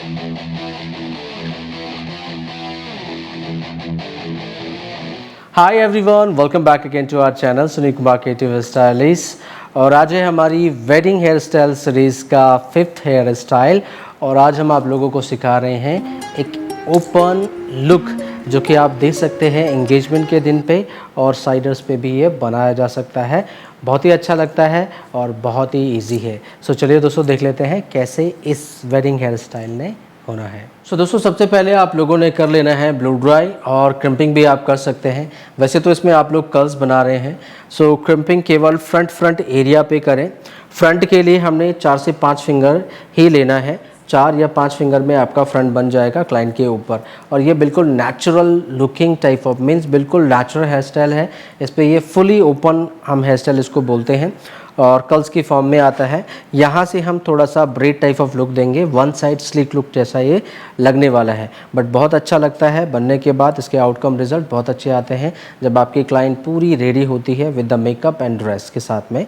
Hi everyone, welcome back again to our channel Sunil Kumar creative stylist. और आज है हमारी वेडिंग हेयर स्टाइल सीरीज़ का 5th हेयर स्टाइल। और आज हम आप लोगों को सिखा रहे हैं एक ओपन लुक जो कि आप देख सकते हैं एंगेजमेंट के दिन पे और साइडर्स पे भी ये बनाया जा सकता है। बहुत ही अच्छा लगता है और बहुत ही इजी है। सो चलिए दोस्तों देख लेते हैं कैसे इस वेडिंग हेयर स्टाइल ने होना है। सो दोस्तों सबसे पहले आप लोगों ने कर लेना है ब्लो ड्राई, और क्रिम्पिंग भी आप कर सकते हैं। वैसे तो इसमें आप लोग कर्ल्स बना रहे हैं, सो क्रिम्पिंग केवल फ्रंट एरिया पे करें। फ्रंट के लिए हमने 4 से 5 फिंगर ही लेना है। 4 या 5 फिंगर में आपका फ्रंट बन जाएगा क्लाइंट के ऊपर। और ये बिल्कुल natural looking type of means बिल्कुल नेचुरल हेयर स्टाइल है। इस पर ये फुली ओपन हम हेयर स्टाइल इसको बोलते हैं और कर्ल्स की फॉर्म में आता है। यहाँ से हम थोड़ा सा ब्रेड टाइप ऑफ लुक देंगे, वन साइड स्लिक लुक जैसा ये लगने वाला है। बट बहुत अच्छा लगता है बनने के बाद। इसके आउटकम रिजल्ट बहुत अच्छे आते हैं जब आपकी क्लाइंट पूरी रेडी होती है with the makeup and dress के साथ में।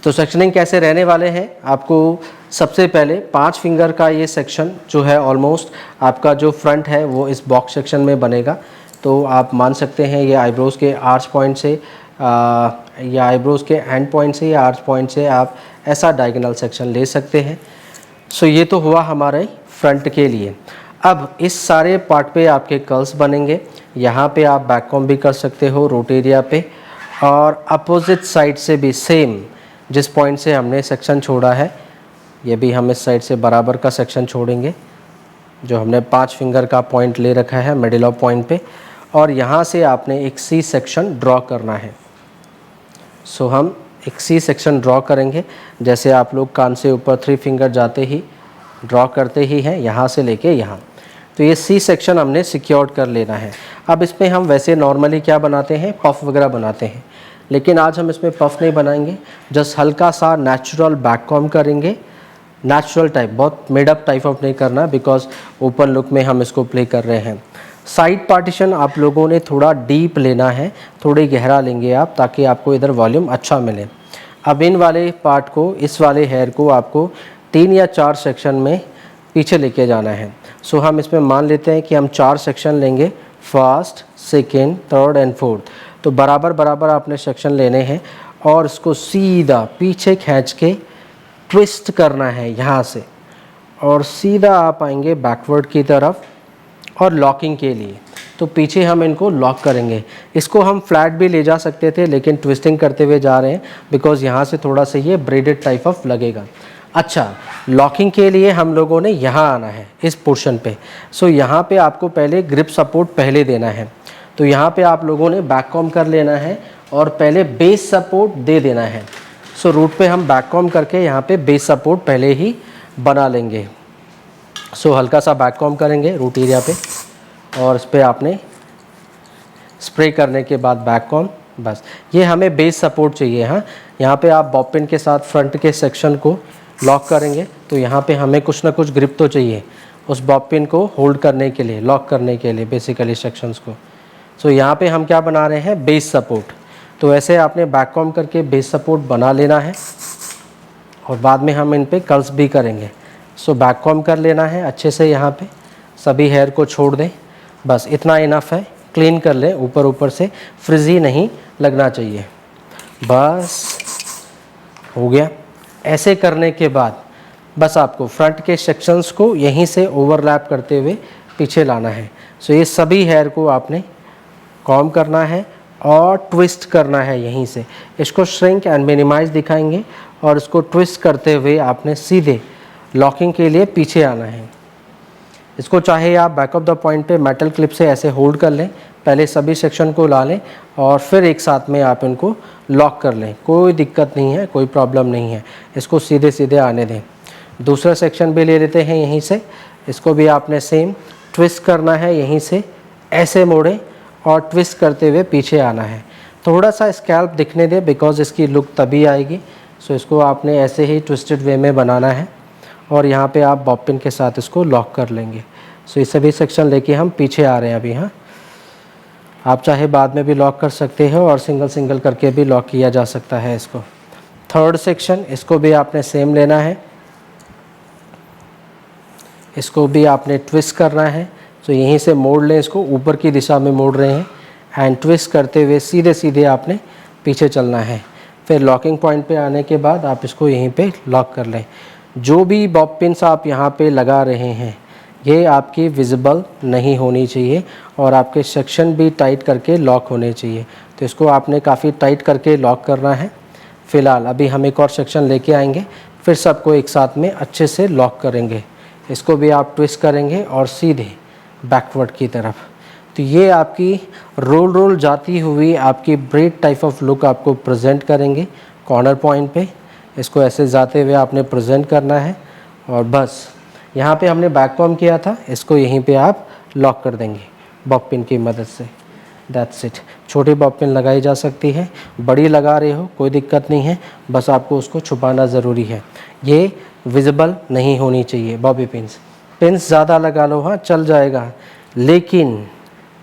तो सेक्शनिंग कैसे रहने वाले हैं, आपको सबसे पहले 5 फिंगर का ये सेक्शन जो है ऑलमोस्ट आपका जो फ्रंट है वो इस बॉक्स सेक्शन में बनेगा। तो आप मान सकते हैं ये आईब्रोज़ के आर्च पॉइंट से या आईब्रोज़ के एंड पॉइंट से या आर्च पॉइंट से आप ऐसा डायगोनल सेक्शन ले सकते हैं। सो ये तो हुआ हमारे फ्रंट के लिए। अब इस सारे पार्ट पे आपके कर्ल्स बनेंगे। यहाँ पे आप बैक कॉम्ब भी कर सकते हो रूट एरिया पे, और अपोजिट साइड से भी सेम जिस पॉइंट से हमने सेक्शन छोड़ा है ये भी हम इस साइड से बराबर का सेक्शन छोड़ेंगे जो हमने 5 फिंगर का पॉइंट ले रखा है मिडिल ऑफ पॉइंट पे। और यहाँ से आपने एक सी सेक्शन ड्रॉ करना है। सो हम एक सी सेक्शन ड्रॉ करेंगे, जैसे आप लोग कान से ऊपर 3 फिंगर जाते ही ड्रॉ करते ही हैं यहाँ से लेके यहाँ। तो ये सी सेक्शन हमने सिक्योर्ड कर लेना है। अब इसमें हम वैसे नॉर्मली क्या बनाते हैं, पफ वगैरह बनाते हैं, लेकिन आज हम इसमें पफ नहीं बनाएंगे। जस्ट हल्का सा नेचुरल बैक कॉम्ब करेंगे, नेचुरल टाइप, बहुत मेडअप टाइप ऑफ नहीं करना बिकॉज ओपन लुक में हम इसको प्ले कर रहे हैं। साइड पार्टीशन आप लोगों ने थोड़ा डीप लेना है, थोड़ी गहरा लेंगे आप ताकि आपको इधर वॉल्यूम अच्छा मिले। अब इन वाले पार्ट को, इस वाले हेयर को आपको 3 या 4 सेक्शन में पीछे लेके जाना है। सो हम इसमें मान लेते हैं कि हम 4 सेक्शन लेंगे, first, second, third and fourth. तो बराबर बराबर आपने सेक्शन लेने हैं और इसको सीधा पीछे खींच के ट्विस्ट करना है यहाँ से, और सीधा आप आएंगे बैकवर्ड की तरफ और लॉकिंग के लिए। तो पीछे हम इनको लॉक करेंगे। इसको हम फ्लैट भी ले जा सकते थे लेकिन ट्विस्टिंग करते हुए जा रहे हैं बिकॉज यहाँ से थोड़ा सा ये ब्रेडेड टाइप ऑफ लगेगा। अच्छा, लॉकिंग के लिए हम लोगों ने यहाँ आना है इस पोर्शन पे। सो यहाँ पे आपको पहले ग्रिप सपोर्ट पहले देना है। तो यहाँ पे आप लोगों ने बैक कॉम्ब कर लेना है और पहले बेस सपोर्ट दे देना है। सो रूट पे हम बैक कॉम्ब करके यहाँ पे बेस सपोर्ट पहले ही बना लेंगे। सो हल्का सा बैक कॉम्ब करेंगे रूट एरिया पे और इस पर आपने स्प्रे करने के बाद बैक कॉम्ब, बस ये हमें बेस सपोर्ट चाहिए। हाँ, यहाँ पे आप बॉब पिन के साथ फ्रंट के सेक्शन को लॉक करेंगे तो यहाँ पे हमें कुछ ना कुछ ग्रिप तो चाहिए उस बॉब पिन को होल्ड करने के लिए, लॉक करने के लिए बेसिकली सेक्शंस को। सो यहाँ पे हम क्या बना रहे हैं, बेस सपोर्ट। तो ऐसे आपने बैक कॉम्ब करके बेस सपोर्ट बना लेना है और बाद में हम इन पे कर्ल्स भी करेंगे। सो बैक कॉम्ब कर लेना है अच्छे से, यहाँ पे सभी हेयर को छोड़ दें, बस इतना इनफ है। क्लीन कर लें, ऊपर ऊपर से फ्रिजी नहीं लगना चाहिए, बस हो गया। ऐसे करने के बाद बस आपको फ्रंट के सेक्शंस को यहीं से ओवरलैप करते हुए पीछे लाना है। सो ये सभी हेयर को आपने कॉम्ब करना है और ट्विस्ट करना है यहीं से। इसको श्रिंक एंड मिनिमाइज दिखाएंगे और इसको ट्विस्ट करते हुए आपने सीधे लॉकिंग के लिए पीछे आना है। इसको चाहे आप बैक ऑफ द पॉइंट पे मेटल क्लिप से ऐसे होल्ड कर लें, पहले सभी सेक्शन को ला लें और फिर एक साथ में आप इनको लॉक कर लें। कोई दिक्कत नहीं है, कोई प्रॉब्लम नहीं है, इसको सीधे सीधे आने दें। दूसरा सेक्शन भी ले लेते हैं यहीं से, इसको भी आपने सेम ट्विस्ट करना है, यहीं से ऐसे मोड़ें और ट्विस्ट करते हुए पीछे आना है। थोड़ा सा स्कैल्प दिखने दें बिकॉज इसकी लुक तभी आएगी। सो इसको आपने ऐसे ही ट्विस्टेड वे में बनाना है और यहाँ पे आप बॉब पिन के साथ इसको लॉक कर लेंगे। सो ये सभी सेक्शन लेके हम पीछे आ रहे हैं अभी। हाँ, आप चाहे बाद में भी लॉक कर सकते हो और सिंगल सिंगल करके भी लॉक किया जा सकता है इसको। थर्ड सेक्शन, इसको भी आपने सेम लेना है, इसको भी आपने ट्विस्ट करना है। तो यहीं से मोड़ लें, इसको ऊपर की दिशा में मोड़ रहे हैं एंड ट्विस्ट करते हुए सीधे सीधे आपने पीछे चलना है। फिर लॉकिंग पॉइंट पे आने के बाद आप इसको यहीं पे लॉक कर लें। जो भी बॉब पिन्स आप यहाँ पे लगा रहे हैं ये आपकी विजिबल नहीं होनी चाहिए और आपके सेक्शन भी टाइट करके लॉक होने चाहिए। तो इसको आपने काफ़ी टाइट करके लॉक करना है। फ़िलहाल अभी हम एक और सेक्शन लेके आएंगे, फिर सबको एक साथ में अच्छे से लॉक करेंगे। इसको भी आप ट्विस्ट करेंगे और सीधे बैकवर्ड की तरफ। तो ये आपकी रोल जाती हुई आपकी ब्रेड टाइप ऑफ लुक आपको प्रेजेंट करेंगे कॉर्नर पॉइंट पे। इसको ऐसे जाते हुए आपने प्रेजेंट करना है और बस यहाँ पे हमने बैक कॉम किया था, इसको यहीं पे आप लॉक कर देंगे बॉब पिन की मदद से। That's it. छोटी बॉब पिन लगाई जा सकती है, बड़ी लगा रहे हो कोई दिक्कत नहीं है, बस आपको उसको छुपाना ज़रूरी है। ये विजिबल नहीं होनी चाहिए बॉबी पिन्स। पिन्स ज़्यादा लगा लो हाँ चल जाएगा, लेकिन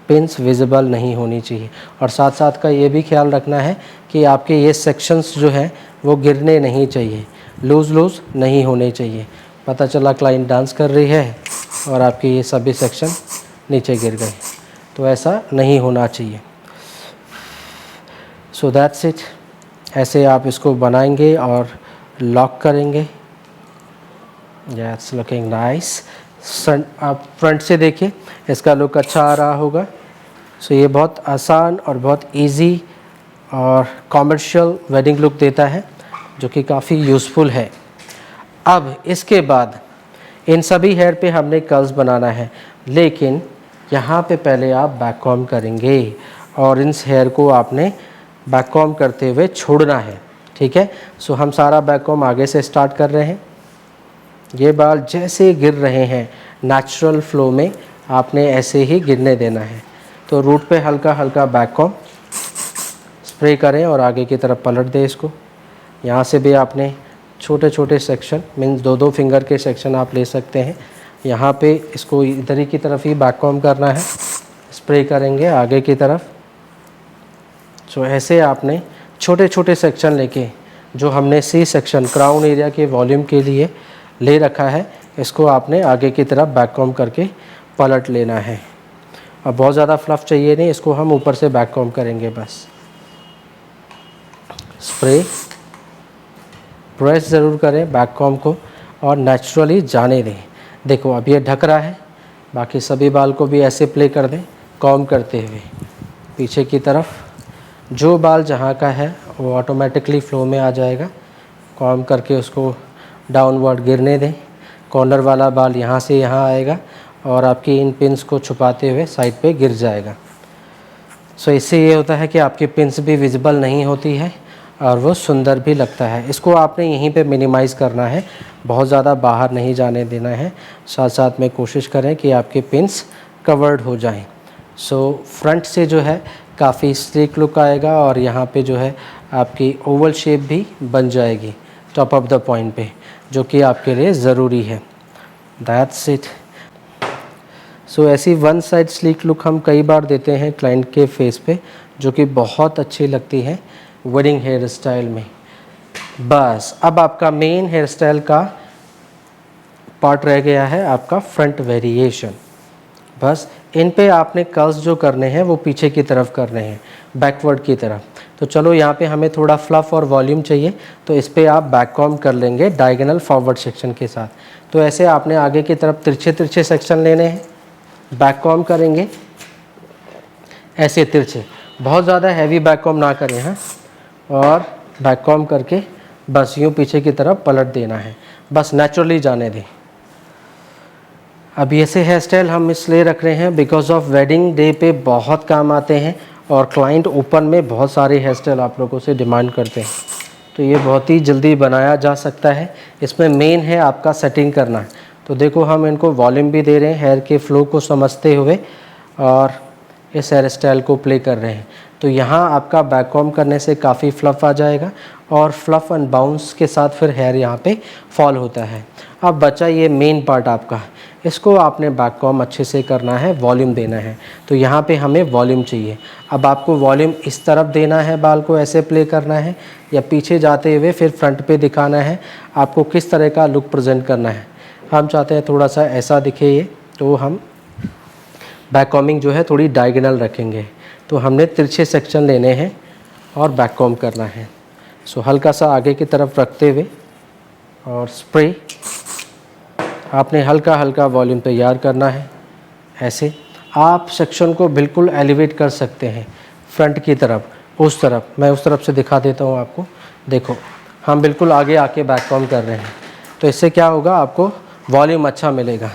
पिन्स विजिबल नहीं होनी चाहिए। और साथ साथ का ये भी ख्याल रखना है कि आपके ये सेक्शंस जो हैं वो गिरने नहीं चाहिए, लूज़ नहीं होने चाहिए। पता चला क्लाइंट डांस कर रही है और आपके ये सभी सेक्शन नीचे गिर गए, तो ऐसा नहीं होना चाहिए। So that's it. ऐसे आप इसको बनाएंगे और लॉक करेंगे। It's looking nice. आप फ्रंट से देखिए, इसका लुक अच्छा आ रहा होगा। सो ये बहुत आसान और बहुत इजी और कॉमर्शियल वेडिंग लुक देता है जो कि काफ़ी यूज़फुल है। अब इसके बाद इन सभी हेयर पे हमने कर्ल्स बनाना है, लेकिन यहाँ पे पहले आप बैक कॉम्ब करेंगे और इन हेयर को आपने बैक कॉम्ब करते हुए छोड़ना है, ठीक है। सो हम सारा बैक कॉम्ब आगे से स्टार्ट कर रहे हैं। ये बाल जैसे गिर रहे हैं नेचुरल फ्लो में आपने ऐसे ही गिरने देना है। तो रूट पे हल्का हल्का बैक कॉम्ब स्प्रे करें और आगे की तरफ पलट दें इसको। यहाँ से भी आपने छोटे छोटे सेक्शन मीन्स 2-2 फिंगर के सेक्शन आप ले सकते हैं। यहाँ पे इसको इधर ही की तरफ ही बैक कॉम्ब करना है, स्प्रे करेंगे आगे की तरफ। सो ऐसे आपने छोटे छोटे सेक्शन लेके जो हमने सी सेक्शन क्राउन एरिया के वॉल्यूम के लिए ले रखा है, इसको आपने आगे की तरफ बैक कॉम्ब करके पलट लेना है। अब बहुत ज़्यादा फ्लफ़ चाहिए नहीं, इसको हम ऊपर से बैक कॉम्ब करेंगे बस। स्प्रे प्रेस ज़रूर करें बैक कॉम्ब को और नेचुरली जाने दें। देखो अब ये ढक रहा है, बाकी सभी बाल को भी ऐसे प्ले कर दें कॉम्ब करते हुए पीछे की तरफ। जो बाल जहाँ का है वो ऑटोमेटिकली फ्लो में आ जाएगा। कॉम्ब करके उसको डाउनवर्ड गिरने दें। कॉर्नर वाला बाल यहाँ से यहाँ आएगा और आपकी इन पिन्स को छुपाते हुए साइड पे गिर जाएगा। सो इससे ये होता है कि आपकी पिन्स भी विजिबल नहीं होती है और वो सुंदर भी लगता है। इसको आपने यहीं पे मिनिमाइज़ करना है, बहुत ज़्यादा बाहर नहीं जाने देना है। साथ साथ में कोशिश करें कि आपके पिन्स कवर्ड हो जाएं। सो फ्रंट से जो है काफ़ी स्लीक लुक आएगा और यहाँ पे जो है आपकी ओवल शेप भी बन जाएगी टॉप ऑफ द पॉइंट पे, जो कि आपके लिए ज़रूरी है। That's it. सो ऐसी वन साइड स्लीक लुक हम कई बार देते हैं क्लाइंट के फेस पे, जो कि बहुत अच्छी लगती है वेडिंग हेयर स्टाइल में। बस अब आपका मेन हेयर स्टाइल का पार्ट रह गया है आपका फ्रंट वेरिएशन। बस इन पे आपने कर्ल्स जो करने हैं वो पीछे की तरफ करने हैं, बैकवर्ड की तरफ। तो चलो यहाँ पे हमें थोड़ा फ्लफ़ और वॉल्यूम चाहिए, तो इस पे आप बैक कॉम्ब कर लेंगे डायगोनल फॉरवर्ड सेक्शन के साथ। तो ऐसे आपने आगे की तरफ तिरछे तिरछे सेक्शन लेने हैं, बैक कॉम्ब करेंगे ऐसे तिरछे, बहुत ज़्यादा हैवी बैक कॉम्ब ना करें हाँ। और बैक कॉम्ब करके बस यूँ पीछे की तरफ पलट देना है, बस नेचुरली जाने दें। अब ऐसे हेयर स्टाइल हम इसलिए रख रहे हैं बिकॉज ऑफ वेडिंग डे पे बहुत काम आते हैं और क्लाइंट ओपन में बहुत सारे हेयर स्टाइल आप लोगों से डिमांड करते हैं। तो ये बहुत ही जल्दी बनाया जा सकता है। इसमें मेन है आपका सेटिंग करना। तो देखो हम इनको वॉल्यूम भी दे रहे हैं हेयर के फ्लो को समझते हुए और इस हेयर स्टाइल को प्ले कर रहे हैं। तो यहाँ आपका बैक कॉम्ब करने से काफ़ी फ्लफ़ आ जाएगा और फ्लफ़ एंड बाउंस के साथ फिर हेयर यहाँ पे फॉल होता है। अब बचा ये मेन पार्ट आपका, इसको आपने बैक कॉम्ब अच्छे से करना है, वॉल्यूम देना है। तो यहाँ पे हमें वॉल्यूम चाहिए। अब आपको वॉल्यूम इस तरफ देना है, बाल को ऐसे प्ले करना है, या पीछे जाते हुए फिर फ्रंट पे दिखाना है। आपको किस तरह का लुक प्रेजेंट करना है। हम चाहते हैं थोड़ा सा ऐसा दिखे ये, तो हम बैक कॉम्बिंग जो है थोड़ी डायगोनल रखेंगे। तो हमने तिरछे सेक्शन लेने हैं और बैक कॉम्ब करना है। सो हल्का सा आगे की तरफ रखते हुए और स्प्रे आपने हल्का हल्का वॉल्यूम तैयार करना है। ऐसे आप सेक्शन को बिल्कुल एलिवेट कर सकते हैं फ्रंट की तरफ, उस तरफ, मैं उस तरफ से दिखा देता हूँ आपको। देखो हम बिल्कुल आगे आके बैक कॉम्ब कर रहे हैं, तो इससे क्या होगा, आपको वॉल्यूम अच्छा मिलेगा।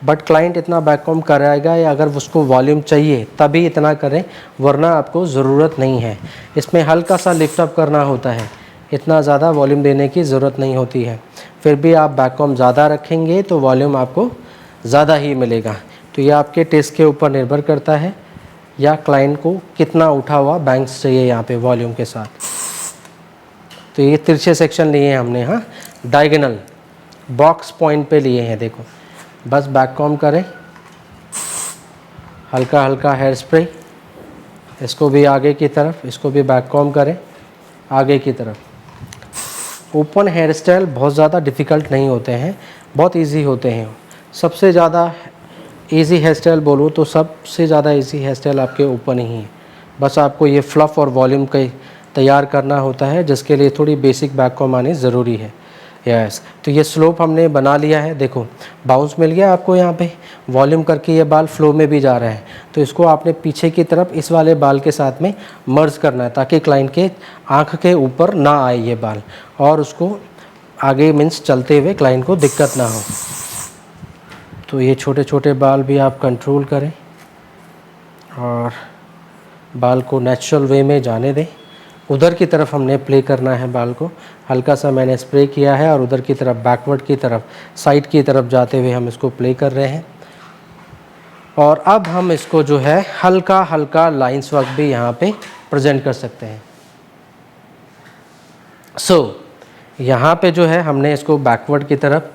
बट क्लाइंट इतना बैक कॉम्ब कराएगा या अगर उसको वॉल्यूम चाहिए तभी इतना करें, वरना आपको ज़रूरत नहीं है। इसमें हल्का सा लिफ्ट अप करना होता है, इतना ज़्यादा वॉल्यूम देने की ज़रूरत नहीं होती है। फिर भी आप बैक कॉम्ब ज़्यादा रखेंगे तो वॉल्यूम आपको ज़्यादा ही मिलेगा। तो ये आपके टेस्ट के ऊपर निर्भर करता है या क्लाइंट को कितना उठा हुआ बैंक्स चाहिए यहाँ पे वॉल्यूम के साथ। तो ये तिरछे सेक्शन लिए हैं हमने, हाँ डायगोनल बॉक्स पॉइंट पे लिए हैं। देखो बस बैक कॉम्ब करें, हल्का हल्का हेयर स्प्रे, इसको भी आगे की तरफ, इसको भी बैक कॉम्ब करें आगे की तरफ। ओपन हेयर स्टाइल बहुत ज़्यादा डिफ़िकल्ट नहीं होते हैं, बहुत इजी होते हैं। सबसे ज़्यादा इजी हेयर स्टाइल बोलूँ तो सबसे ज़्यादा इजी हेयर स्टाइल आपके ओपन ही है। बस आपको ये फ्लफ़ और वॉल्यूम का तैयार करना होता है, जिसके लिए थोड़ी बेसिक बैक कॉम्ब आनी ज़रूरी है। यस, तो ये स्लोप हमने बना लिया है। देखो बाउंस मिल गया आपको यहाँ पे, वॉल्यूम करके ये बाल फ्लो में भी जा रहा है। तो इसको आपने पीछे की तरफ इस वाले बाल के साथ में मर्ज करना है, ताकि क्लाइंट के आँख के ऊपर ना आए ये बाल, और उसको आगे मीन्स चलते हुए क्लाइंट को दिक्कत ना हो। तो ये छोटे छोटे बाल भी आप कंट्रोल करें और बाल को नेचुरल वे में जाने दें। उधर की तरफ हमने प्ले करना है बाल को, हल्का सा मैंने स्प्रे किया है और उधर की तरफ बैकवर्ड की तरफ, साइड की तरफ जाते हुए हम इसको प्ले कर रहे हैं। और अब हम इसको जो है हल्का हल्का लाइंस वर्क भी यहाँ पे प्रेजेंट कर सकते हैं। यहाँ पे जो है हमने इसको बैकवर्ड की तरफ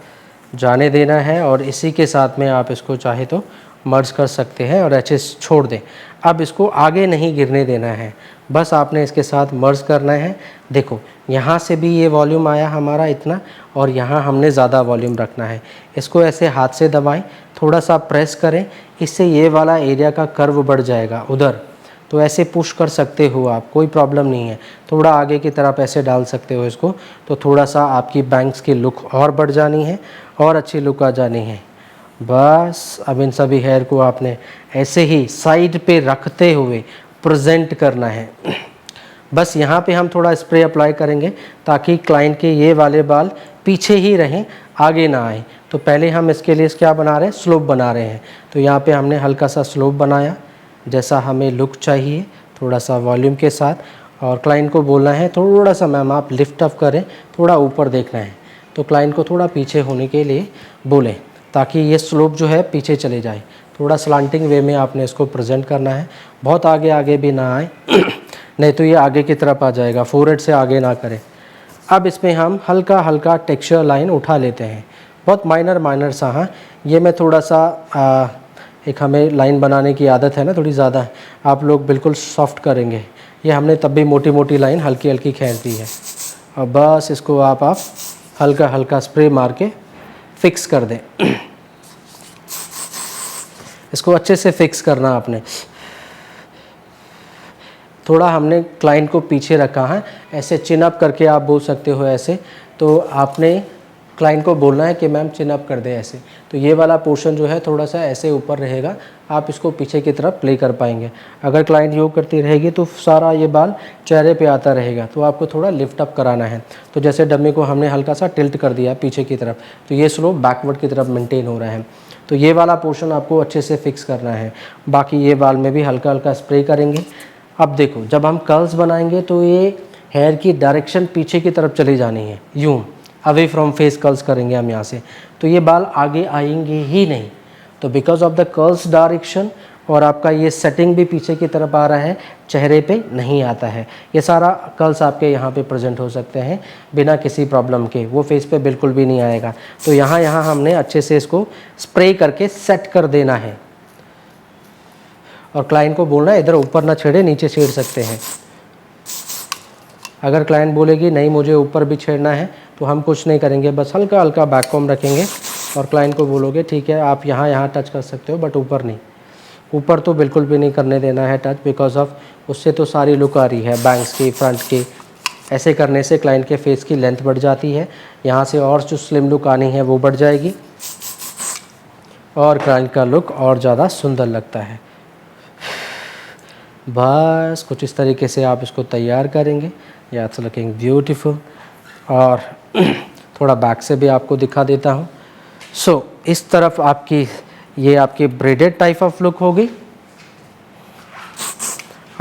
जाने देना है और इसी के साथ में आप इसको चाहे तो मर्ज कर सकते हैं और ऐसे छोड़ दें। अब इसको आगे नहीं गिरने देना है, बस आपने इसके साथ मर्ज करना है। देखो यहाँ से भी ये वॉल्यूम आया हमारा इतना, और यहाँ हमने ज़्यादा वॉल्यूम रखना है। इसको ऐसे हाथ से दबाएं, थोड़ा सा प्रेस करें, इससे ये वाला एरिया का कर्व बढ़ जाएगा उधर। तो ऐसे पुश कर सकते हो आप, कोई प्रॉब्लम नहीं है। थोड़ा आगे की तरफ ऐसे डाल सकते हो इसको, तो थोड़ा सा आपकी बैंक्स की लुक और बढ़ जानी है और अच्छी लुक आ जानी है। बस अब इन सभी हेयर को आपने ऐसे ही साइड पे रखते हुए प्रेजेंट करना है। बस यहाँ पे हम थोड़ा स्प्रे अप्लाई करेंगे ताकि क्लाइंट के ये वाले बाल पीछे ही रहें, आगे ना आए। तो पहले हम इसके लिए क्या बना रहे हैं, स्लोप बना रहे हैं। तो यहाँ पे हमने हल्का सा स्लोप बनाया, जैसा हमें लुक चाहिए, थोड़ा सा वॉल्यूम के साथ। और क्लाइंट को बोलना है थोड़ा सा मैम आप लिफ्ट अप करें, थोड़ा ऊपर देखना है। तो क्लाइंट को थोड़ा पीछे होने के लिए बोलें, ताकि ये स्लोप जो है पीछे चले जाए। थोड़ा स्लांटिंग वे में आपने इसको प्रेजेंट करना है, बहुत आगे आगे भी ना आए नहीं तो ये आगे की तरफ आ जाएगा, फोरहेड से आगे ना करें। अब इसमें हम हल्का हल्का टेक्सचर लाइन उठा लेते हैं, बहुत माइनर सा। हाँ, ये मैं थोड़ा सा एक हमें लाइन बनाने की आदत है ना थोड़ी ज़्यादा, आप लोग बिल्कुल सॉफ्ट करेंगे। ये हमने तब भी मोटी मोटी लाइन हल्की हल्की खींच दी है। और बस इसको आप हल्का हल्का स्प्रे मार के फिक्स कर दें। इसको अच्छे से फिक्स करना आपने। थोड़ा हमने क्लाइंट को पीछे रखा है, ऐसे चिन अप करके आप बोल सकते हो ऐसे। तो आपने क्लाइंट को बोलना है कि मैम चिन अप कर दे ऐसे। तो ये वाला पोर्शन जो है थोड़ा सा ऐसे ऊपर रहेगा, आप इसको पीछे की तरफ प्ले कर पाएंगे। अगर क्लाइंट योग करती रहेगी तो सारा ये बाल चेहरे पे आता रहेगा, तो आपको थोड़ा लिफ्ट अप कराना है। तो जैसे डम्मी को हमने हल्का सा टिल्ट कर दिया पीछे की तरफ, तो ये स्लोप बैकवर्ड की तरफ मेंटेन हो रहा है। तो ये वाला पोर्शन आपको अच्छे से फिक्स करना है। बाकी ये बाल में भी हल्का हल्का स्प्रे करेंगे। अब देखो जब हम कर्ल्स बनाएंगे तो ये हेयर की डायरेक्शन पीछे की तरफ चली जानी है, यूँ अवे फ्रॉम फेस कर्ल्स करेंगे हम यहाँ से, तो ये बाल आगे आएंगे ही नहीं। तो because of the curls direction और आपका ये सेटिंग भी पीछे की तरफ आ रहा है, चेहरे पे नहीं आता है। ये सारा कर्ल्स आपके यहाँ पे प्रेजेंट हो सकते हैं बिना किसी प्रॉब्लम के, वो फेस पे बिल्कुल भी नहीं आएगा। तो यहाँ हमने अच्छे से इसको स्प्रे करके सेट कर देना है। और क्लाइंट को बोलना है इधर ऊपर ना छेड़े, नीचे छेड़ सकते हैं। अगर क्लाइंट बोलेगी नहीं मुझे ऊपर भी छेड़ना है, तो हम कुछ नहीं करेंगे, बस हल्का हल्का बैक कॉम्ब रखेंगे और क्लाइंट को बोलोगे ठीक है आप यहाँ टच कर सकते हो बट ऊपर नहीं, ऊपर तो बिल्कुल भी नहीं करने देना है टच, बिकॉज ऑफ उससे तो सारी लुक आ रही है बैंग्स की, फ्रंट की। ऐसे करने से क्लाइंट के फेस की लेंथ बढ़ जाती है, यहाँ से और जो स्लिम लुक आनी है वो बढ़ जाएगी और क्लाइंट का लुक और ज़्यादा सुंदर लगता है। बस कुछ इस तरीके से आप इसको तैयार करेंगे, या इट्स लुकिंग ब्यूटीफुल। और थोड़ा बैक से भी आपको दिखा देता हूँ। सो इस तरफ आपकी ये आपकी ब्रेडेड टाइप ऑफ लुक होगी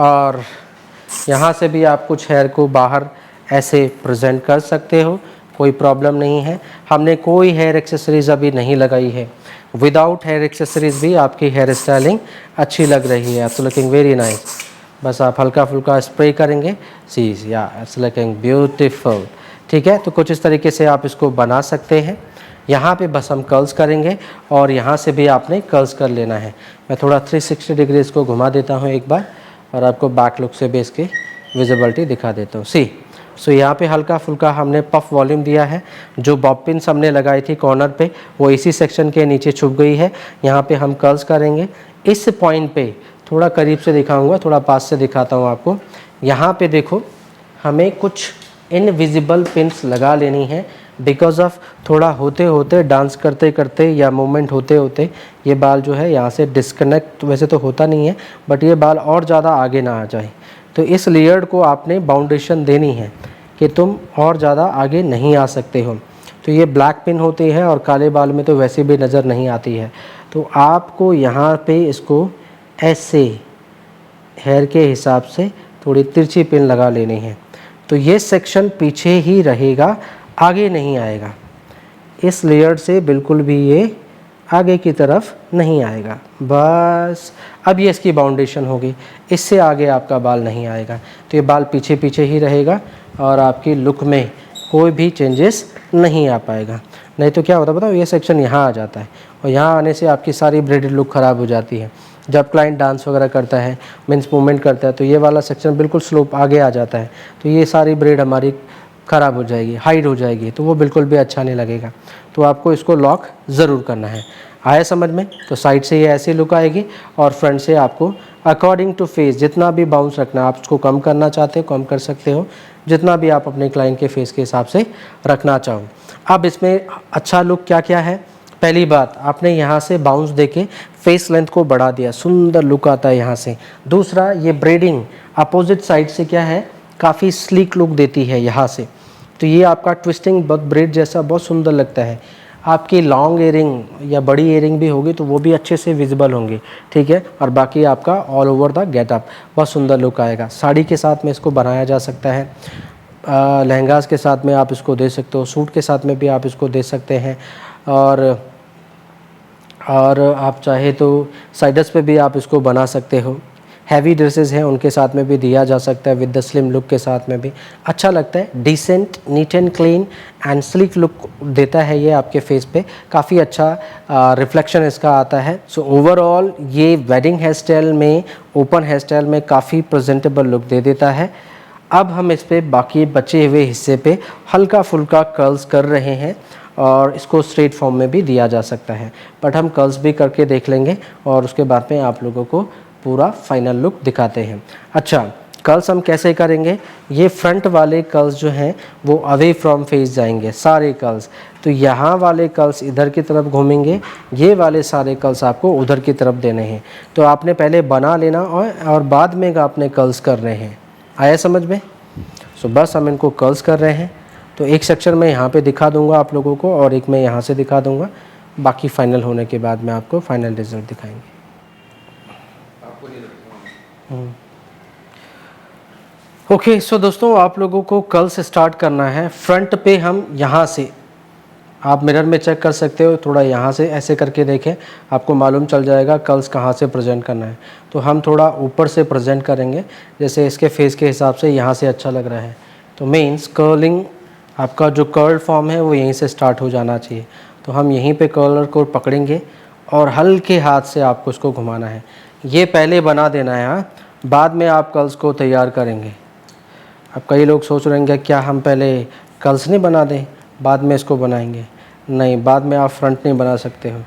और यहाँ से भी आप कुछ हेयर को बाहर ऐसे प्रेजेंट कर सकते हो, कोई प्रॉब्लम नहीं है। हमने कोई हेयर एक्सेसरीज अभी नहीं लगाई है, विदाउट हेयर एक्सेसरीज भी आपकी हेयर स्टाइलिंग अच्छी लग रही है। It's looking very nice. बस आप हल्का फुल्का स्प्रे करेंगे, सी या इट्स लुकिंग ब्यूटीफुल। ठीक है, तो कुछ इस तरीके से आप इसको बना सकते हैं। यहाँ पे बस हम कर्ल्स करेंगे और यहाँ से भी आपने कर्ल्स कर लेना है। मैं थोड़ा 360 डिग्री इसको घुमा देता हूँ एक बार और आपको बैक लुक से भी इसकी विजिबिलिटी दिखा देता हूँ। सो यहाँ पे हल्का फुल्का हमने पफ वॉल्यूम दिया है। जो बॉब पिन्स हमने लगाई थी कॉर्नर पे वो इसी सेक्शन के नीचे छुप गई है। यहाँ पे हम कर्ल्स करेंगे। इस पॉइंट पे थोड़ा करीब से दिखाऊंगा, थोड़ा पास से दिखाता हूँ आपको। यहाँ पे देखो हमें कुछ इनविजिबल पिन्स लगा लेनी है, बिकॉज ऑफ थोड़ा होते होते डांस करते करते या मूवमेंट होते होते ये बाल जो है यहाँ से डिस्कनेक्ट वैसे तो होता नहीं है, बट ये बाल और ज़्यादा आगे ना आ जाए। तो इस लेयर्ड को आपने बाउंडेशन देनी है कि तुम और ज़्यादा आगे नहीं आ सकते हो। तो ये ब्लैक पिन होती है और काले बाल में तो वैसे भी नज़र नहीं आती है। तो आपको यहाँ पे इसको ऐसे हेयर के हिसाब से थोड़ी तिरछी पिन लगा लेनी है। तो ये सेक्शन पीछे ही रहेगा, आगे नहीं आएगा। इस लेयर से बिल्कुल भी ये आगे की तरफ नहीं आएगा। बस अब ये इसकी बाउंडेशन होगी, इससे आगे आपका बाल नहीं आएगा। तो ये बाल पीछे पीछे ही रहेगा और आपकी लुक में कोई भी चेंजेस नहीं आ पाएगा। नहीं तो क्या होता है बताओ, ये सेक्शन यहाँ आ जाता है और यहाँ आने से आपकी सारी ब्रेडेड लुक ख़राब हो जाती है। जब क्लाइंट डांस वगैरह करता है, मीन्स मूवमेंट करता है, तो ये वाला सेक्शन बिल्कुल स्लोप आगे आ जाता है। तो ये सारी ब्रेड हमारी ख़राब हो जाएगी, हाइड हो जाएगी, तो वो बिल्कुल भी अच्छा नहीं लगेगा। तो आपको इसको लॉक ज़रूर करना है। आया समझ में? तो साइड से ये ऐसी लुक आएगी और फ्रंट से आपको अकॉर्डिंग टू फेस जितना भी बाउंस रखना है, आप उसको कम करना चाहते हो कम कर सकते हो, जितना भी आप अपने क्लाइंट के फेस के हिसाब से रखना चाहो। अब इसमें अच्छा लुक क्या क्या है? पहली बात, आपने यहाँ से बाउंस देके फेस लेंथ को बढ़ा दिया, सुंदर लुक आता है यहाँ से। दूसरा, ये ब्रेडिंग अपोजिट साइड से क्या है, काफ़ी स्लीक लुक देती है यहाँ से। तो ये आपका ट्विस्टिंग ब्रेड जैसा बहुत सुंदर लगता है। आपकी लॉन्ग इयरिंग या बड़ी इयरिंग भी होगी तो वो भी अच्छे से विजिबल होंगी, ठीक है। और बाकी आपका ऑल ओवर द गेटअप बहुत सुंदर लुक आएगा। साड़ी के साथ में इसको बनाया जा सकता है, लहंगास के साथ में आप इसको दे सकते हो, सूट के साथ में भी आप इसको दे सकते हैं, और आप चाहे तो साइडस पे भी आप इसको बना सकते हो। हैवी ड्रेसेस हैं उनके साथ में भी दिया जा सकता है, विद द स्लिम लुक के साथ में भी अच्छा लगता है। Decent, neat and clean and slick look देता है ये आपके फेस पे, काफ़ी अच्छा रिफ्लेक्शन इसका आता है। सो ओवरऑल ये वेडिंग हेयर स्टाइल में, ओपन हेयर स्टाइल में काफ़ी प्रेजेंटेबल लुक दे देता है। अब हम इस पे बाकी बचे हुए हिस्से पे हल्का फुल्का कर्ल्स कर रहे हैं और इसको स्ट्रेट फॉर्म में भी दिया जा सकता है, बट हम कर्ल्स भी करके देख लेंगे और उसके बाद में आप लोगों को पूरा फाइनल लुक दिखाते हैं। अच्छा, कर्ल्स हम कैसे करेंगे? ये फ्रंट वाले कर्ल्स जो हैं वो अवे फ्रॉम फेस जाएंगे सारे कर्ल्स। तो यहाँ वाले कर्ल्स इधर की तरफ घूमेंगे, ये वाले सारे कर्ल्स आपको उधर की तरफ देने हैं। तो आपने पहले बना लेना और बाद में आपने कर्ल्स कर रहे हैं। आया समझ में? सो बस हम इनको कर्ल्स कर रहे हैं। तो एक सेक्शन में यहाँ पे दिखा दूंगा आप लोगों को और एक मैं यहाँ से दिखा दूंगा, बाकी फाइनल होने के बाद में आपको फाइनल रिजल्ट दिखाएंगे। ओके, सो दोस्तों आप लोगों को कर्ल्स स्टार्ट करना है। फ्रंट पे हम यहाँ से, आप मिरर में चेक कर सकते हो, थोड़ा यहाँ से ऐसे करके देखें, आपको मालूम चल जाएगा कर्ल्स कहाँ से प्रेजेंट करना है। तो हम थोड़ा ऊपर से प्रेजेंट करेंगे, जैसे इसके फेस के हिसाब से यहाँ से अच्छा लग रहा है। तो मीन्स कर्लिंग, आपका जो कर्ल फॉर्म है वो यहीं से स्टार्ट हो जाना चाहिए। तो हम यहीं पे कर्लर को पकड़ेंगे और हल्के हाथ से आपको इसको घुमाना है। ये पहले बना देना है, हाँ, बाद में आप कर्ल्स को तैयार करेंगे। अब कई लोग सोच रहे हैं क्या हम पहले कर्ल्स नहीं बना दें बाद में इसको बनाएंगे? नहीं, बाद में आप फ्रंट नहीं बना सकते हो।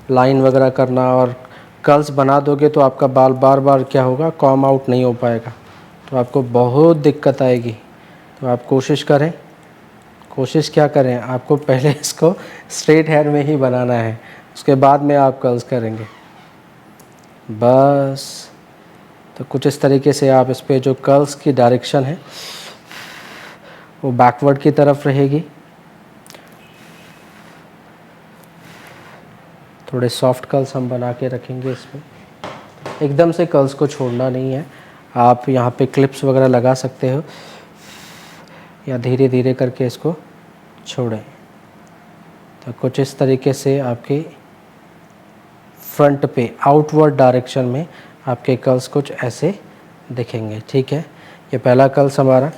लाइन वगैरह करना और कर्ल्स बना दोगे तो आपका बाल बार बार क्या होगा, कॉम आउट नहीं हो पाएगा, तो आपको बहुत दिक्कत आएगी। तो आप कोशिश करें, कोशिश क्या करें, आपको पहले इसको स्ट्रेट हेयर में ही बनाना है, उसके बाद में आप कर्ल्स करेंगे बस। तो कुछ इस तरीके से आप इस पे जो कर्ल्स की डायरेक्शन है वो बैकवर्ड की तरफ रहेगी। थोड़े सॉफ्ट कर्ल्स हम बना के रखेंगे इसमें, एकदम से कर्ल्स को छोड़ना नहीं है। आप यहाँ पे क्लिप्स वगैरह लगा सकते हो या धीरे धीरे करके इसको छोड़ें। तो कुछ इस तरीके से आपके फ्रंट पे आउटवर्ड डायरेक्शन में आपके कर्ल्स कुछ ऐसे दिखेंगे। ठीक है, ये पहला कर्ल्स हमारा।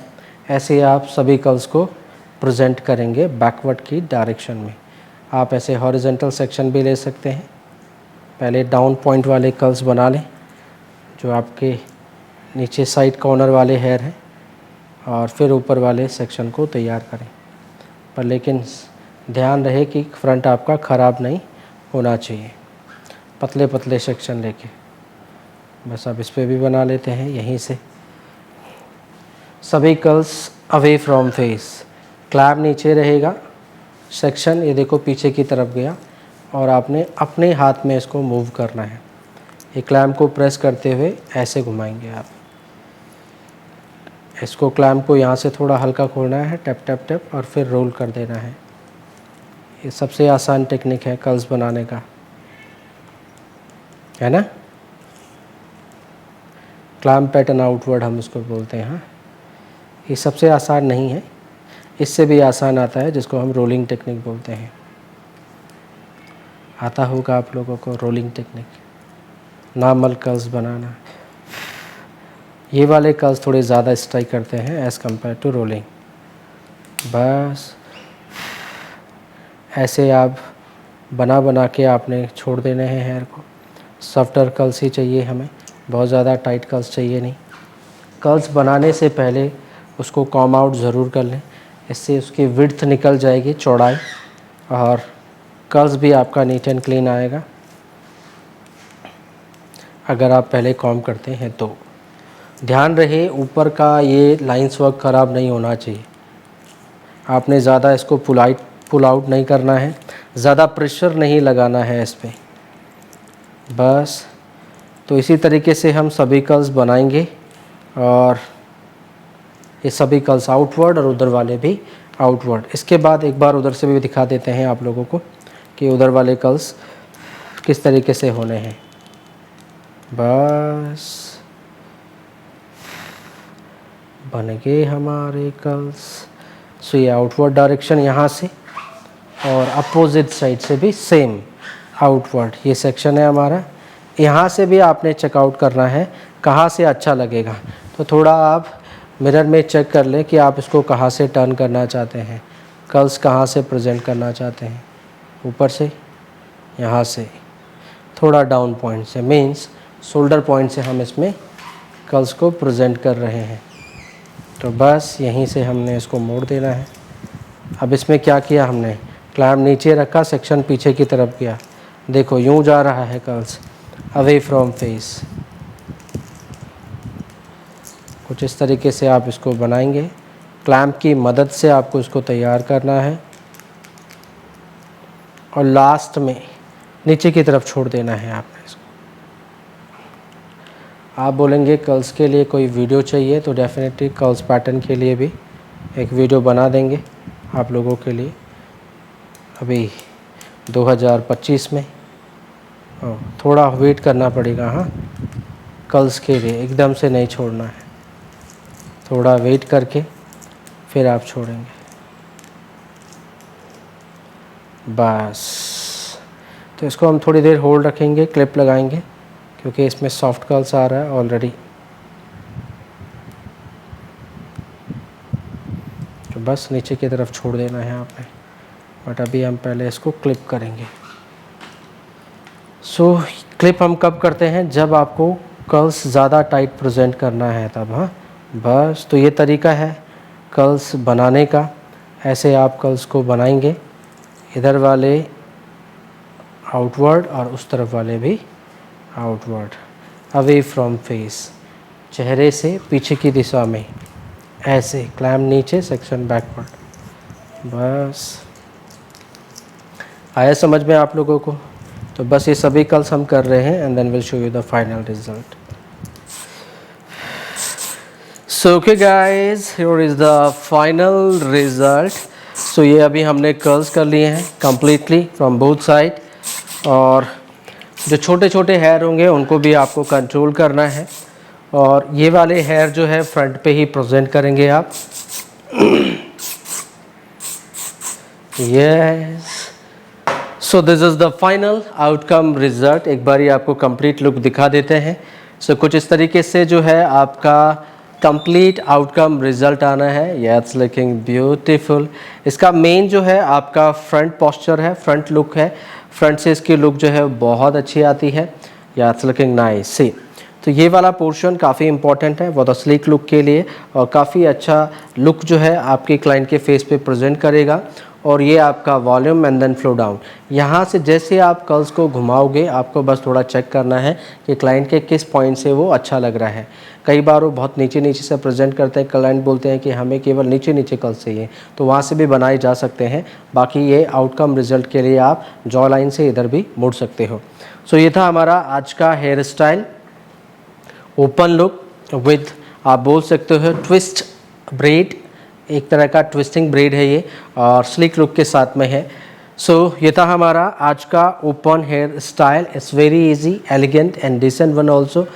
ऐसे आप सभी कर्ल्स को प्रेजेंट करेंगे बैकवर्ड की डायरेक्शन में। आप ऐसे हॉरिजॉन्टल सेक्शन भी ले सकते हैं। पहले डाउन पॉइंट वाले कर्ल्स बना लें जो आपके नीचे साइड कॉर्नर वाले हेयर हैं, और फिर ऊपर वाले सेक्शन को तैयार करें। पर लेकिन ध्यान रहे कि फ्रंट आपका ख़राब नहीं होना चाहिए। पतले पतले सेक्शन लेके बस अब इस पे भी बना लेते हैं। यहीं से सभी curls away from face, clap नीचे रहेगा, सेक्शन ये देखो पीछे की तरफ गया, और आपने अपने हाथ में इसको मूव करना है। ये क्लैम्प को प्रेस करते हुए ऐसे घुमाएंगे आप। इसको क्लैम्प को यहाँ से थोड़ा हल्का खोलना है, टैप टैप टैप, और फिर रोल कर देना है। ये सबसे आसान टेक्निक है कर्ल्स बनाने का, है ना। क्लैम्प पैटर्न आउटवर्ड हम इसको बोलते हैं। हाँ, ये सबसे आसान नहीं है, इससे भी आसान आता है जिसको हम रोलिंग टेक्निक बोलते हैं। आता होगा आप लोगों को रोलिंग टेक्निक, नॉर्मल कर्ल्स बनाना। ये वाले कर्ल्स थोड़े ज़्यादा स्ट्राइक करते हैं एज़ कम्पेयर टू रोलिंग। बस ऐसे आप बना बना के आपने छोड़ देने हैं हेयर को। सॉफ्टर कर्ल्स ही चाहिए हमें, बहुत ज़्यादा टाइट कर्ल्स चाहिए नहीं। कर्ल्स बनाने से पहले उसको कॉम आउट ज़रूर कर लें, इससे उसकी विड्थ निकल जाएगी, चौड़ाई, और कर्ल्स भी आपका नीट एंड क्लीन आएगा अगर आप पहले कॉम करते हैं तो। ध्यान रहे ऊपर का ये लाइंस वर्क ख़राब नहीं होना चाहिए। आपने ज़्यादा इसको पुल आउट नहीं करना है, ज़्यादा प्रेशर नहीं लगाना है इस पर बस। तो इसी तरीके से हम सभी कर्ल्स बनाएंगे, और ये सभी कर्ल्स आउटवर्ड और उधर वाले भी आउटवर्ड। इसके बाद एक बार उधर से भी दिखा देते हैं आप लोगों को कि उधर वाले कर्ल्स किस तरीके से होने हैं। बस बन गए हमारे कर्ल्स। सो ये आउटवर्ड डायरेक्शन यहाँ से, और अपोजिट साइड से भी सेम आउटवर्ड ये सेक्शन है हमारा। यहाँ से भी आपने चेकआउट करना है कहाँ से अच्छा लगेगा। तो थोड़ा आप मिरर में चेक कर लें कि आप इसको कहाँ से टर्न करना चाहते हैं, कर्ल्स कहाँ से प्रेजेंट करना चाहते हैं। ऊपर से, यहाँ से, थोड़ा डाउन पॉइंट से, मीन्स शोल्डर पॉइंट से हम इसमें कर्ल्स को प्रेजेंट कर रहे हैं। तो बस यहीं से हमने इसको मोड़ देना है। अब इसमें क्या किया हमने, क्लैम्प नीचे रखा, सेक्शन पीछे की तरफ गया, देखो यूँ जा रहा है कर्ल्स अवे फ्रॉम फेस। कुछ इस तरीके से आप इसको बनाएंगे, क्लैम्प की मदद से आपको इसको तैयार करना है, और लास्ट में नीचे की तरफ छोड़ देना है आपने इसको। आप बोलेंगे कर्ल्स के लिए कोई वीडियो चाहिए, तो डेफिनेटली कर्ल्स पैटर्न के लिए भी एक वीडियो बना देंगे आप लोगों के लिए अभी 2025 में। थोड़ा वेट करना पड़ेगा, हाँ, कर्ल्स के लिए एकदम से नहीं छोड़ना है, थोड़ा वेट करके फिर आप छोड़ेंगे बस। तो इसको हम थोड़ी देर होल्ड रखेंगे, क्लिप लगाएंगे क्योंकि इसमें सॉफ्ट कर्ल्स आ रहा है ऑलरेडी। तो बस नीचे की तरफ छोड़ देना है आपने, बट अभी हम पहले इसको क्लिप करेंगे। सो क्लिप हम कब करते हैं, जब आपको कर्ल्स ज़्यादा टाइट प्रेजेंट करना है तब। हाँ बस, तो ये तरीका है कर्ल्स बनाने का। ऐसे आप कर्ल्स को बनाएंगे, इधर वाले आउटवर्ड और उस तरफ वाले भी आउटवर्ड, अवे फ्रॉम फेस, चेहरे से पीछे की दिशा में ऐसे, क्लैम नीचे, सेक्शन बैकवर्ड। बस आया समझ में आप लोगों को? तो बस ये सभी कर्ल्स हम कर रहे हैं and then will show you the final result. So okay guys, here is the final result. So ये अभी हमने कर्ल्स कर लिए हैं कंप्लीटली फ्रॉम बोथ साइड, और जो छोटे छोटे हेयर होंगे उनको भी आपको कंट्रोल करना है, और ये वाले हेयर जो है फ्रंट पे ही प्रेजेंट करेंगे आप। Yes, so this is the final outcome result. एक बार ही आपको कंप्लीट लुक दिखा देते हैं। सो कुछ इस तरीके से जो है आपका कंप्लीट आउटकम रिजल्ट आना है। या इट्स लुकिंग ब्यूटीफुल। इसका मेन जो है आपका फ्रंट पोस्चर है, फ्रंट लुक है, फ्रंट से इसकी लुक जो है बहुत अच्छी आती है। या इट्स लुकिंग नाइस। सी, तो ये वाला पोर्शन काफ़ी इंपॉर्टेंट है बहुत स्लीक लुक के लिए, और काफ़ी अच्छा लुक जो है आपके क्लाइंट के फेस पे प्रेजेंट करेगा। और ये आपका volume and then flow down, यहाँ से जैसे आप कर्ल्स को घुमाओगे आपको बस थोड़ा चेक करना है कि क्लाइंट के किस पॉइंट से वो अच्छा लग रहा है। कई बार वो बहुत नीचे नीचे से प्रेजेंट करते हैं, क्लाइंट बोलते हैं कि हमें केवल नीचे नीचे कर्ल्स चाहिए, तो वहाँ से भी बनाए जा सकते हैं। बाकी ये आउटकम रिजल्ट के लिए आप जॉ लाइन से इधर भी मुड़ सकते हो। सो ये था हमारा आज का hair style, open look with, आप बोल सकते हो ट्विस्ट ब्रेड, एक तरह का ट्विस्टिंग ब्रेड है ये, और स्लिक लुक के साथ में है। सो ये था हमारा आज का open hair style. It's very easy, elegant and decent one also,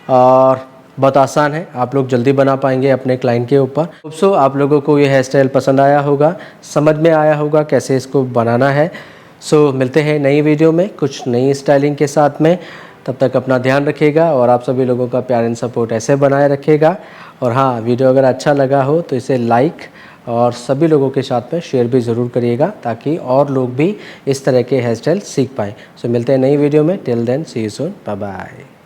और बहुत आसान है, आप लोग जल्दी बना पाएंगे अपने क्लाइंट के ऊपर। सो आप लोगों को ये हेयर स्टाइल पसंद आया होगा, समझ में आया होगा कैसे इसको बनाना है। सो मिलते हैं नई वीडियो में कुछ नई स्टाइलिंग के साथ में। तब तक अपना ध्यान रखिएगा, और आप सभी लोगों का प्यार एंड सपोर्ट ऐसे बनाए रखिएगा। और हाँ, वीडियो अगर अच्छा लगा हो तो इसे लाइक और सभी लोगों के साथ में शेयर भी ज़रूर करिएगा, ताकि और लोग भी इस तरह के हेयर स्टाइल सीख पाएँ। सो मिलते हैं नई वीडियो में। Till then see you soon, bye bye.